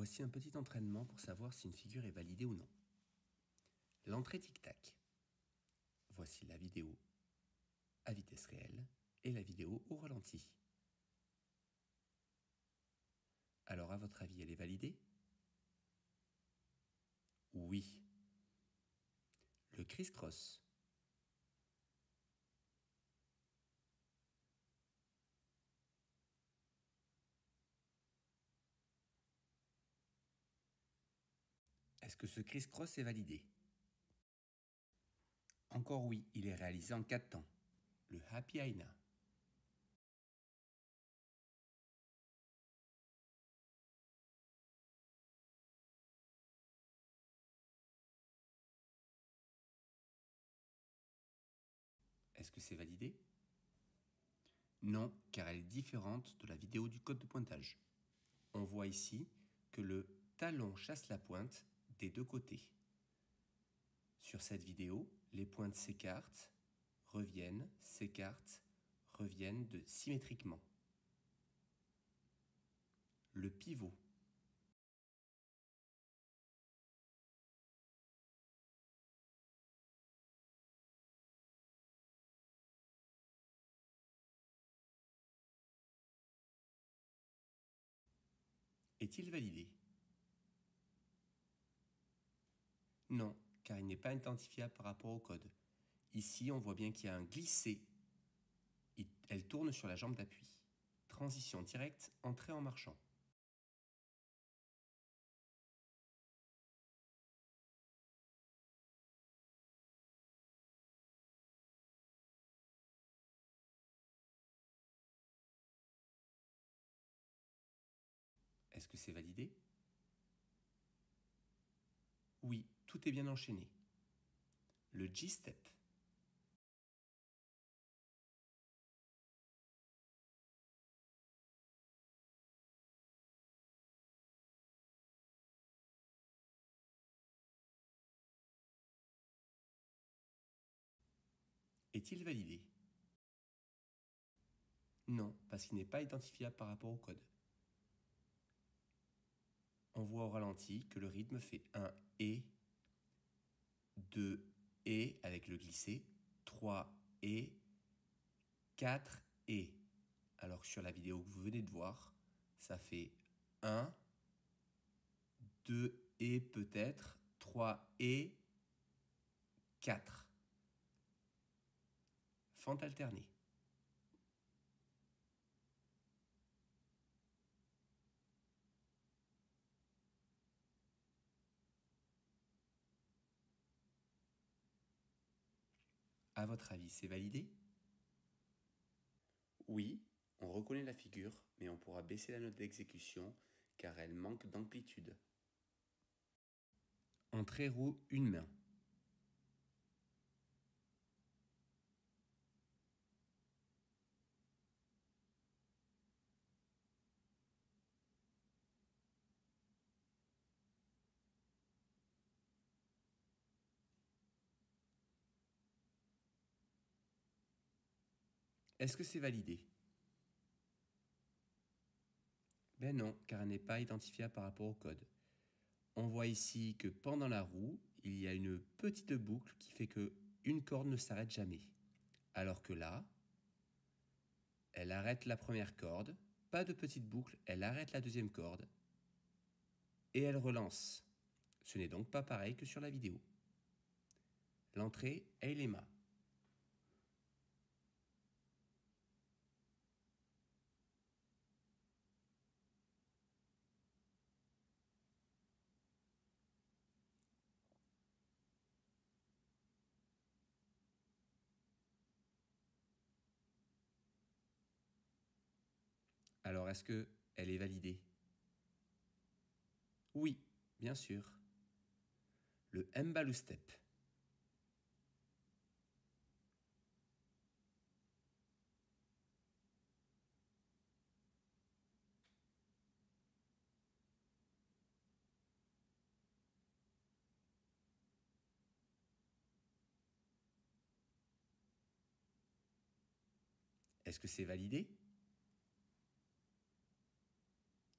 Voici un petit entraînement pour savoir si une figure est validée ou non. L'entrée tic-tac. Voici la vidéo à vitesse réelle et la vidéo au ralenti. Alors à votre avis, elle est validée? Oui. Le criss-cross. Est-ce que ce criss-cross est validé? Encore oui, il est réalisé en 4 temps. Le Happy Aina. Est-ce que c'est validé? Non, car elle est différente de la vidéo du code de pointage. On voit ici que le talon chasse la pointe des deux côtés. Sur cette vidéo, les pointes s'écartent, reviennent, s'écartent, reviennent symétriquement. Le pivot. Est-il validé? Non, car il n'est pas identifiable par rapport au code. Ici, on voit bien qu'il y a un glissé. Elle tourne sur la jambe d'appui. Transition directe, entrée en marchant. Est-ce que c'est validé? Oui, tout est bien enchaîné. Le G-step. Est-il validé? Non, parce qu'il n'est pas identifiable par rapport au code. On voit au ralenti que le rythme fait un et, 2 et avec le glissé, 3 et, 4 et. Alors que sur la vidéo que vous venez de voir, ça fait 1, 2 et peut-être, 3 et, 4. Fente alternée. À votre avis, c'est validé? Oui, on reconnaît la figure, mais on pourra baisser la note d'exécution car elle manque d'amplitude. Entrée roue une main. Est-ce que c'est validé? Ben non, car elle n'est pas identifiable par rapport au code. On voit ici que pendant la roue, il y a une petite boucle qui fait que une corde ne s'arrête jamais. Alors que là, elle arrête la première corde, pas de petite boucle, elle arrête la deuxième corde et elle relance. Ce n'est donc pas pareil que sur la vidéo. L'entrée est l'EMA. Alors est-ce qu'elle est validée? Oui, bien sûr. Le Mbaloo Step. Est-ce que c'est validé?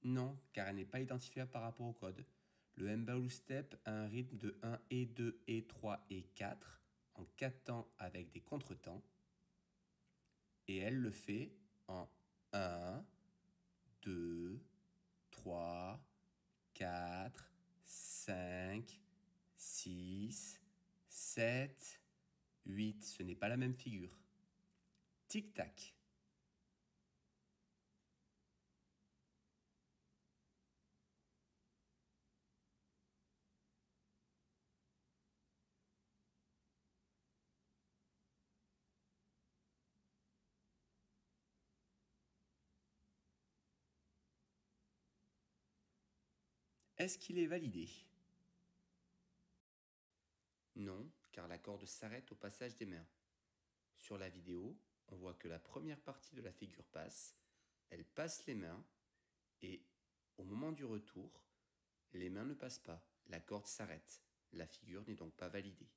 Non, car elle n'est pas identifiable par rapport au code. Le Mbao Step a un rythme de 1 et 2 et 3 et 4 en 4 temps avec des contretemps. Et elle le fait en 1, 2, 3, 4, 5, 6, 7, 8. Ce n'est pas la même figure. Tic-tac. Est-ce qu'il est validé? Non, car la corde s'arrête au passage des mains. Sur la vidéo, on voit que la première partie de la figure passe, elle passe les mains et au moment du retour, les mains ne passent pas, la corde s'arrête. La figure n'est donc pas validée.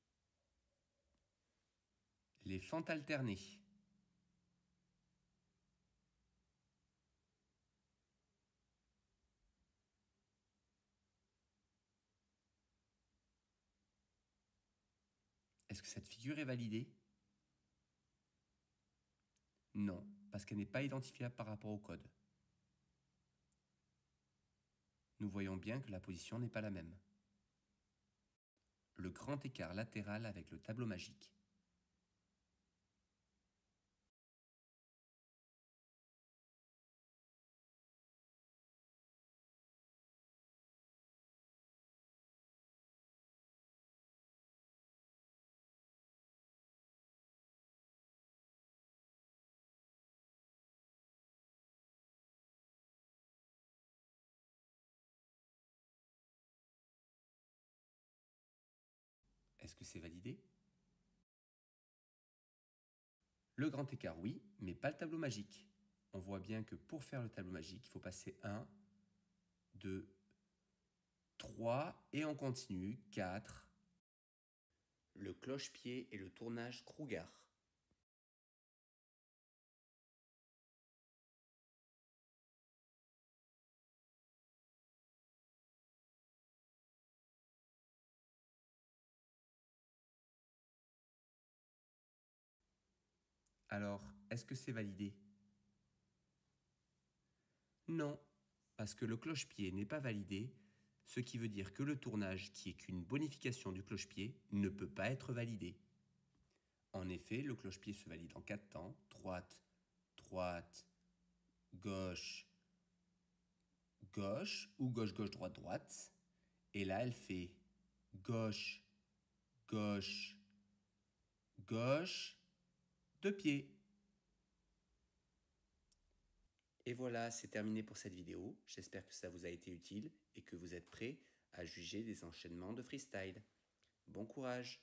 Les fentes alternées. Est-ce que cette figure est validée? Non, parce qu'elle n'est pas identifiable par rapport au code. Nous voyons bien que la position n'est pas la même. Le grand écart latéral avec le tableau magique. Est-ce que c'est validé? Le grand écart, oui, mais pas le tableau magique. On voit bien que pour faire le tableau magique, il faut passer 1, 2, 3 et on continue, 4. Le cloche-pied et le tournage Kruger. Alors, est-ce que c'est validé? Non, parce que le cloche-pied n'est pas validé, ce qui veut dire que le tournage, qui est qu'une bonification du cloche-pied, ne peut pas être validé. En effet, le cloche-pied se valide en 4 temps, droite, droite, gauche, gauche, ou gauche, gauche, droite, droite. Et là, elle fait gauche, gauche, gauche, 2 pieds. Et voilà, c'est terminé pour cette vidéo. J'espère que ça vous a été utile et que vous êtes prêts à juger des enchaînements de freestyle. Bon courage!